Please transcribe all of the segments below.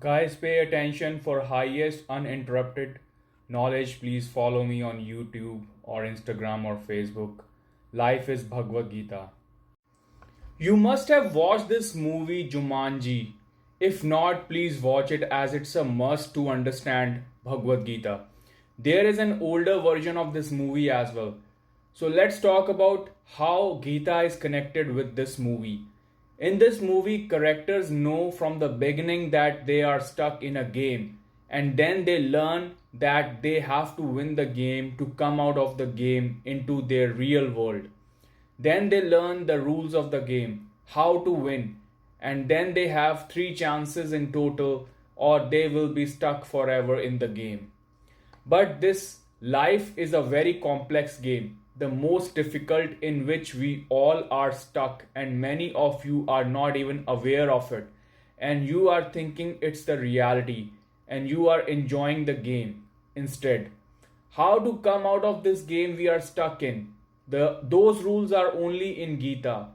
Guys, pay attention for highest uninterrupted knowledge. Please follow me on YouTube or Instagram or Facebook. Life is Bhagavad-Gita. You must have watched this movie Jumanji. If not, please watch it as it's a must to understand Bhagavad-Gita. There is an older version of this movie as well. So let's talk about how Gita is connected with this movie. In this movie, characters know from the beginning that they are stuck in a game, and then they learn that they have to win the game to come out of the game into their real world. Then they learn the rules of the game, how to win, and then they have three chances in total, or they will be stuck forever in the game. But this life is a very complex game, the most difficult in which we all are stuck, and many of you are not even aware of it. And you are thinking it's the reality, and you are enjoying the game instead. How to come out of this game we are stuck in? Those rules are only in Gita.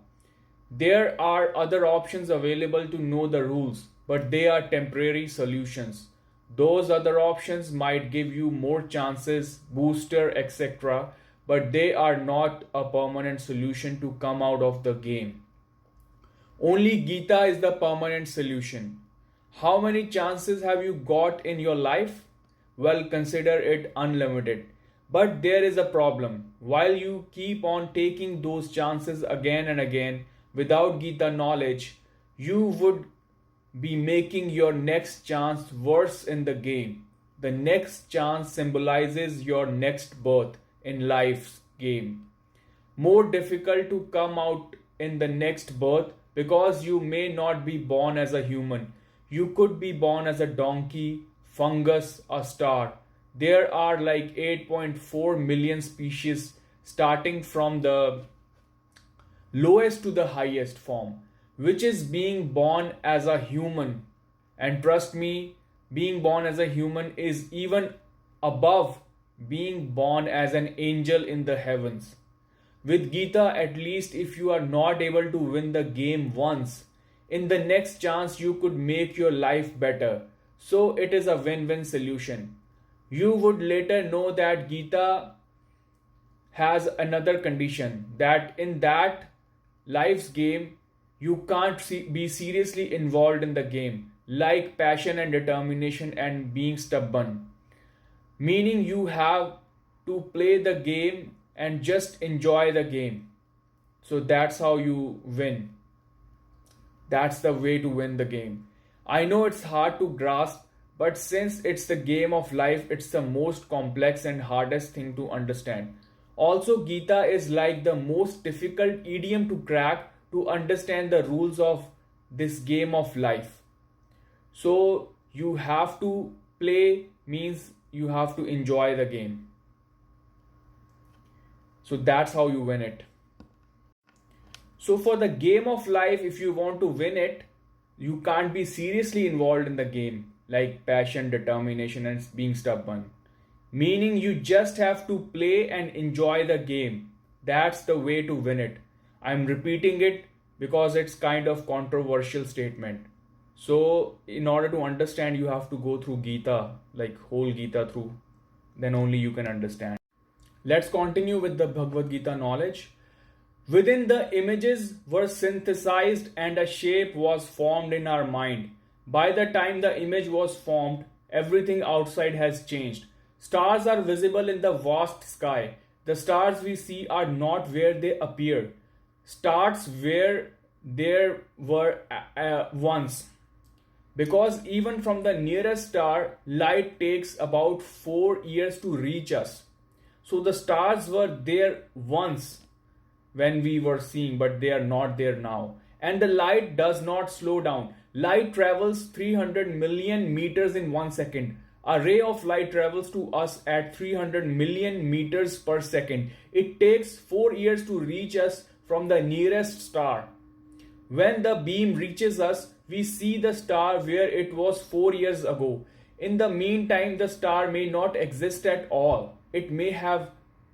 There are other options available to know the rules, but they are temporary solutions. Those other options might give you more chances, booster, etc., but they are not a permanent solution to come out of the game. Only Gita is the permanent solution. How many chances have you got in your life? Well, consider it unlimited. But there is a problem. While you keep on taking those chances again and again without Gita knowledge, you would be making your next chance worse in the game. The next chance symbolizes your next birth in life's game. More difficult to come out in the next birth because you may not be born as a human. You could be born as a donkey, fungus, a star. There are like 8.4 million species starting from the lowest to the highest form, which is being born as a human. And trust me, being born as a human is even above being born as an angel in the heavens. With Gita, at least if you are not able to win the game once, in the next chance you could make your life better. So it is a win-win solution. You would later know that Gita has another condition, that in that life's game you can't be seriously involved in the game, like passion and determination and being stubborn. Meaning you have to play the game and just enjoy the game. So that's how you win. That's the way to win the game. I know it's hard to grasp, but since it's the game of life, it's the most complex and hardest thing to understand. Also, Gita is like the most difficult idiom to crack to understand the rules of this game of life. So you have to play means you have to enjoy the game. So that's how you win it. So for the game of life, if you want to win it, you can't be seriously involved in the game, like passion, determination, and being stubborn. Meaning you just have to play and enjoy the game. That's the way to win it. I'm repeating it because it's kind of controversial statement. So in order to understand, you have to go through Gita, like whole Gita through. Then only you can understand. Let's continue with the Bhagavad Gita knowledge. Within the images were synthesized and a shape was formed in our mind. By the time the image was formed, everything outside has changed. Stars are visible in the vast sky. The stars we see are not where they appear. Stars where there were once. Because even from the nearest star, light takes about 4 years to reach us. So the stars were there once when we were seeing, but they are not there now. And the light does not slow down. Light travels 300 million meters in 1 second. A ray of light travels to us at 300 million meters per second. It takes 4 years to reach us from the nearest star. When the beam reaches us, we see the star where it was 4 years ago. In the meantime, the star may not exist at all. It may have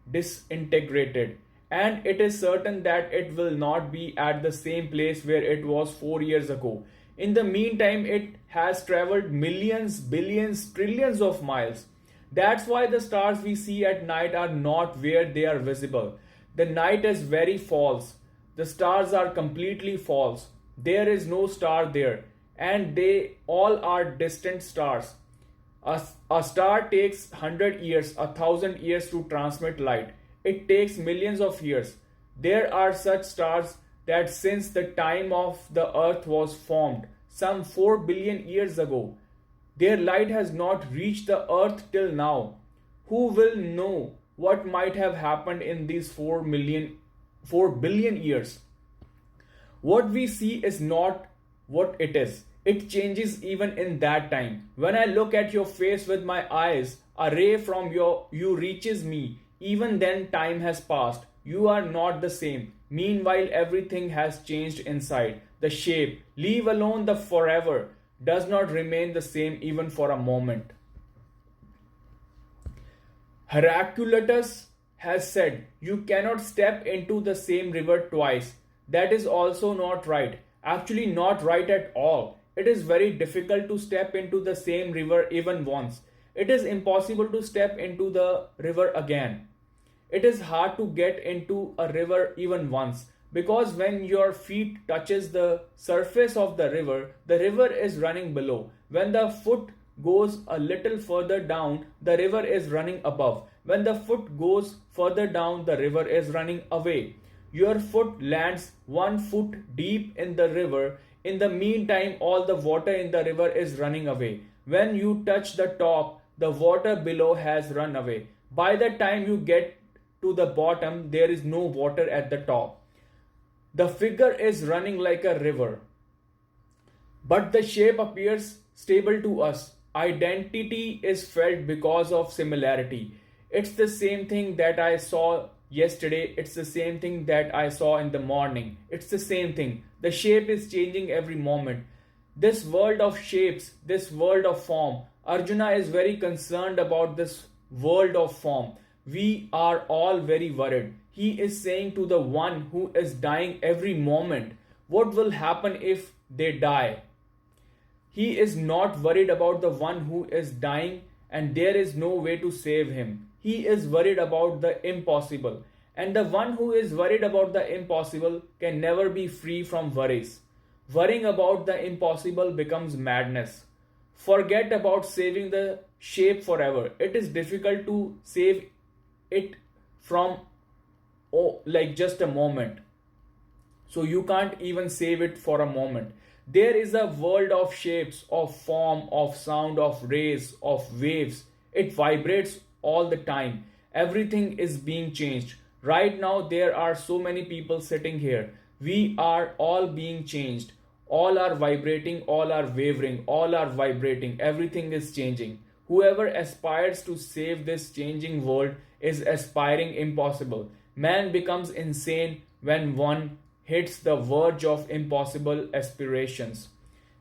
disintegrated. And it is certain that it will not be at the same place where it was 4 years ago. In the meantime, it has traveled millions, billions, trillions of miles. That's why the stars we see at night are not where they are visible. The night is very false. The stars are completely false. There is no star there, and they all are distant stars. A star takes 100 years, 1,000 years to transmit light. It takes millions of years. There are such stars that since the time of the earth was formed, some 4 billion years ago, their light has not reached the earth till now. Who will know what might have happened in these 4 billion years? What we see is not what it is. It changes even in that time. When I look at your face with my eyes, a ray from you reaches me. Even then, time has passed. You are not the same. Meanwhile, everything has changed inside. The shape, leave alone the forever, does not remain the same even for a moment. Heraclitus has said, you cannot step into the same river twice. That is also not right. Actually, not right at all. It is very difficult to step into the same river even once. It is impossible to step into the river again. It is hard to get into a river even once, because when your feet touches the surface of the river is running below. When the foot goes a little further down, the river is running above. When the foot goes further down, the river is running away. Your foot lands 1 foot deep in the river. In the meantime, all the water in the river is running away. When you touch the top, the water below has run away. By the time you get to the bottom, there is no water at the top. The figure is running like a river, but the shape appears stable to us. Identity is felt because of similarity. It's the same thing that I saw yesterday. It's the same thing that I saw in the morning. It's the same thing. The shape is changing every moment. This world of shapes, this world of form, Arjuna is very concerned about this world of form. We are all very worried. He is saying to the one who is dying every moment, what will happen if they die? He is not worried about the one who is dying and there is no way to save him. He is worried about the impossible. And the one who is worried about the impossible can never be free from worries. Worrying about the impossible becomes madness. Forget about saving the shape forever. It is difficult to save it from like just a moment. So you can't even save it for a moment. There is a world of shapes, of form, of sound, of rays, of waves. It vibrates all the time. Everything is being changed. Right now there are so many people sitting here. We are all being changed. All are vibrating, all are wavering, all are vibrating. Everything is changing. Whoever aspires to save this changing world is aspiring impossible. Man becomes insane when one hits the verge of impossible aspirations.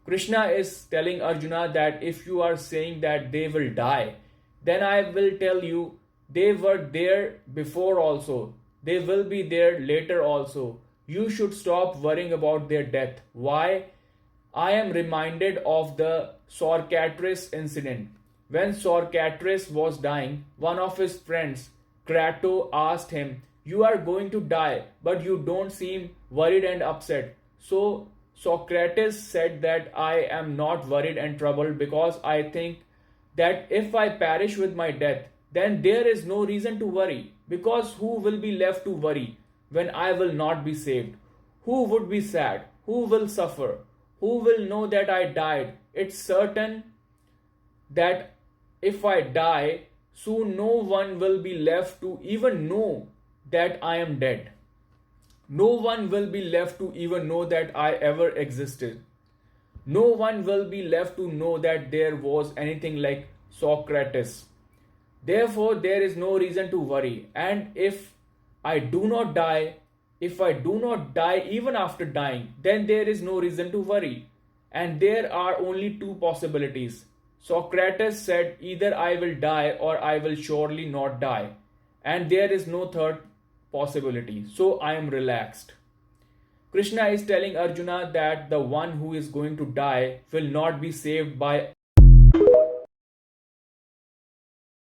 Krishna is telling Arjuna that if you are saying that they will die, then I will tell you they were there before also. They will be there later also. You should stop worrying about their death. Why? I am reminded of the Sorcatris incident. When Sorcatris was dying, one of his friends, Crato, asked him, you are going to die, but you don't seem worried and upset. So Socrates said that I am not worried and troubled because I think that if I perish with my death, then there is no reason to worry. Because who will be left to worry when I will not be saved? Who would be sad? Who will suffer? Who will know that I died? It's certain that if I die, soon no one will be left to even know that I am dead. No one will be left to even know that I ever existed. No one will be left to know that there was anything like Socrates. Therefore, there is no reason to worry. And if I do not die, even after dying, then there is no reason to worry. And there are only two possibilities. Socrates said, either I will die or I will surely not die. And there is no third possibility. So I am relaxed. Krishna is telling Arjuna that the one who is going to die will not be saved by